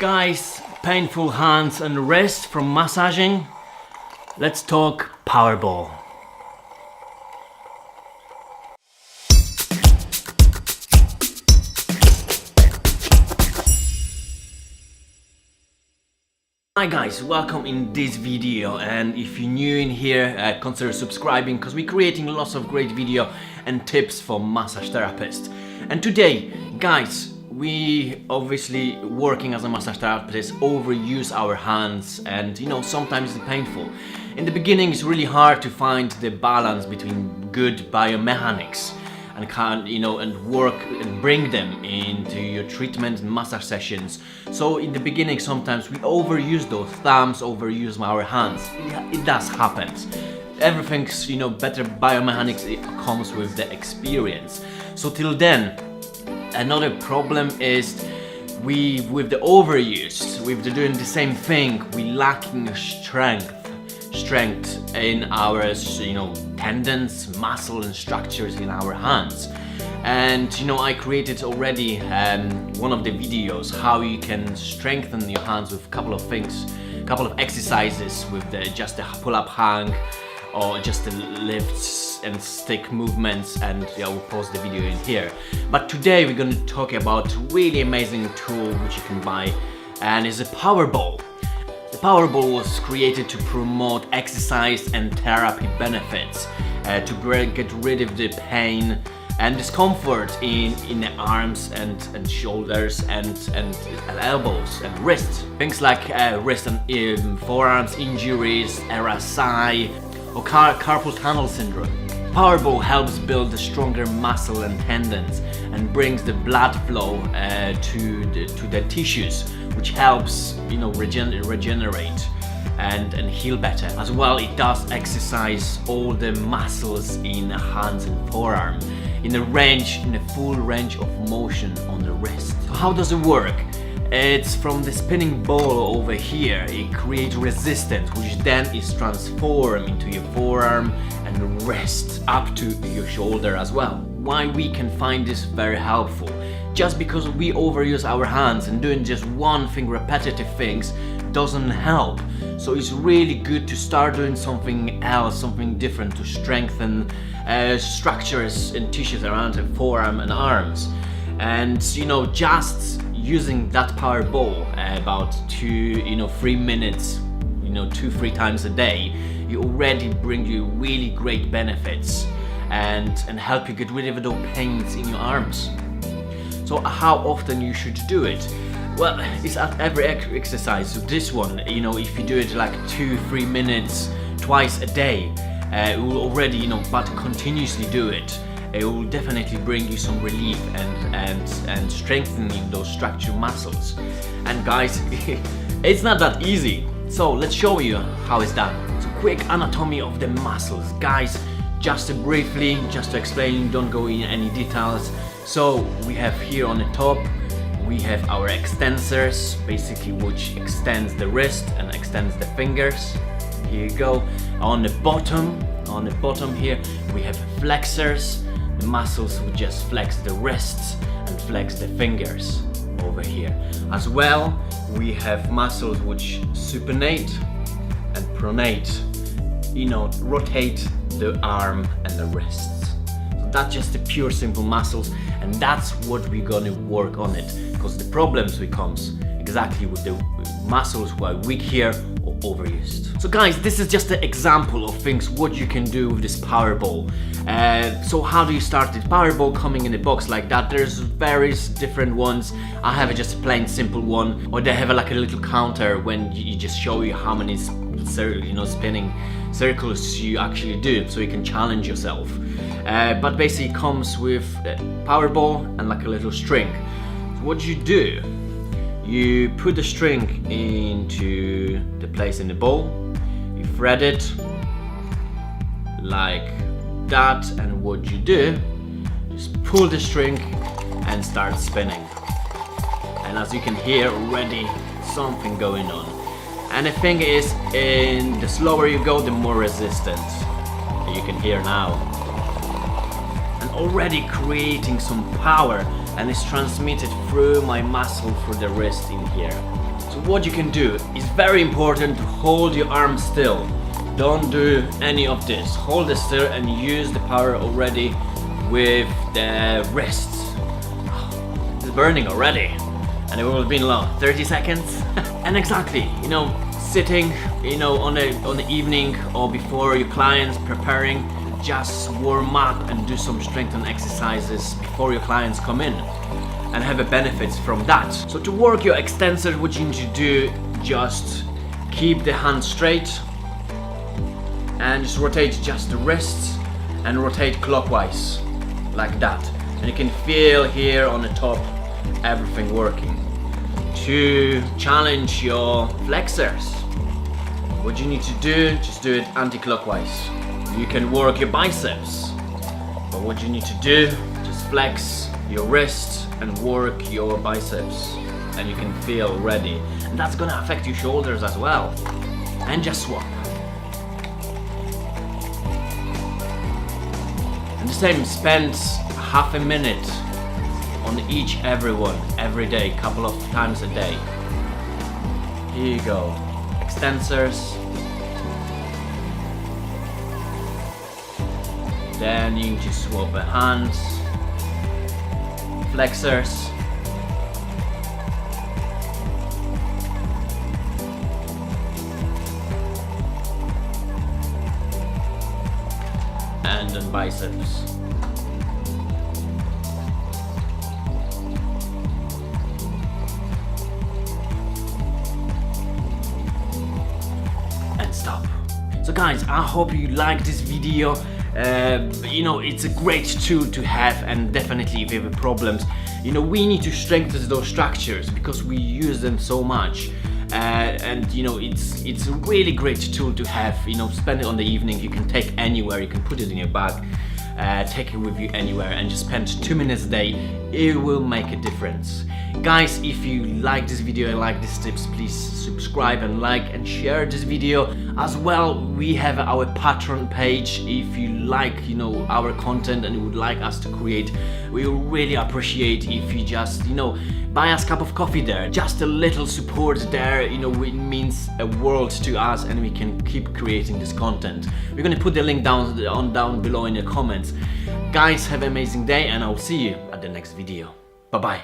guys, painful hands and wrists from massaging. Let's talk Powerball. Hi guys, welcome in this video, and if you're new in here, consider subscribing because we're creating lots of great video and tips for massage therapists. And today, guys, we obviously working as a massage therapist overuse our hands, and sometimes it's painful. In the beginning it's really hard to find the balance between good biomechanics and work and bring them into your treatment and massage sessions. So in the beginning sometimes we overuse those thumbs, overuse our hands. It does happen. Everything's better biomechanics, it comes with the experience. So till then, another problem is with the overuse, with the doing the same thing, we lacking strength in our tendons, muscle and structures in our hands. And I created already one of the videos how you can strengthen your hands with a couple of things, a couple of exercises with just the pull-up hang or just the lifts and stick movements, and I will post the video in here. But today we're going to talk about a really amazing tool which you can buy, and it's a Powerball. The Powerball was created to promote exercise and therapy benefits, to get rid of the pain and discomfort in the arms and shoulders and elbows and wrists. Things like wrist and forearms injuries, RSI, or carpal tunnel syndrome. Powerball helps build a stronger muscle and tendons and brings the blood flow to the tissues, which helps regenerate and heal better. As well, it does exercise all the muscles in the hands and forearm in a full range of motion on the wrist. So how does it work? It's from the spinning ball over here. It creates resistance, which then is transformed into your forearm and wrist up to your shoulder as well. Why we can find this very helpful? Just because we overuse our hands and doing just one thing, repetitive things, doesn't help. So it's really good to start doing something else, something different, to strengthen structures and tissues around the forearm and arms. And just using that Powerball about 3 minutes, 2-3 times a day, you already bring you really great benefits and help you get rid of those pains in your arms. So how often you should do it? Well, it's at every exercise. So this one, if you do it like 2-3 minutes twice a day, it will already, but continuously do it, it will definitely bring you some relief and strengthening those structural muscles. And guys, it's not that easy. So let's show you how it's done. So quick anatomy of the muscles, guys. Just briefly, just to explain, don't go in any details. So we have here on the top, we have our extensors, basically, which extends the wrist and extends the fingers. Here you go. On the bottom here, we have flexors. The muscles will just flex the wrists and flex the fingers over here. As well, we have muscles which supinate and pronate, rotate the arm and the wrists. So that's just the pure simple muscles, and that's what we're gonna work on it, because the problems becomes exactly with the muscles who are weak here or overused. So guys, this is just an example of things what you can do with this Powerball. So how do you start it? Powerball coming in a box like that. There's various different ones. I have just a plain simple one, or they have like a little counter when you just show you how many spinning circles you actually do, so you can challenge yourself. But basically it comes with a Powerball and like a little string. So what you do, you put the string into the place in the ball, you thread it like that, and what you do, just pull the string and start spinning. And as you can hear already, something going on. And the thing is, the slower you go, the more resistant you can hear now. And already creating some power, and it's transmitted through my muscle, through the wrist in here. So what you can do is very important to hold your arm still. Don't do any of this. Hold it still and use the power already with the wrists. It's burning already. And it will have been long, 30 seconds. And exactly, you know, sitting, you know, on the evening or before your clients preparing, just warm up and do some strengthening exercises before your clients come in and have a benefits from that. So to work your extensors, what you need to do, just keep the hand straight and just rotate just the wrists and rotate clockwise like that. And you can feel here on the top everything working. To challenge your flexors, what you need to do, just do it anti-clockwise. You can work your biceps, but what you need to do, just flex your wrist and work your biceps, and you can feel ready. And that's gonna affect your shoulders as well. And just swap. And the same, spend half a minute on each everyone every day, couple of times a day. Here you go. Extensors. Then you just swap the hands. Flexors. And then biceps. And stop. So guys, I hope you like this video. You know, it's a great tool to have, and definitely if you have problems, you know, we need to strengthen those structures because we use them so much. And you know, it's a really great tool to have. You know, spend it on the evening. You can take anywhere. You can put it in your bag, take it with you anywhere, and just spend 2 minutes a day. It will make a difference. Guys, if you like this video and like these tips, please subscribe and like and share this video. As well, we have our Patreon page. If you like, you know, our content and you would like us to create, we will really appreciate if you just, you know, buy us a cup of coffee there. Just a little support there, you know, it means a world to us, and we can keep creating this content. We're gonna put the link down below in the comments. Guys, have an amazing day, and I'll see you at the next video. Bye bye.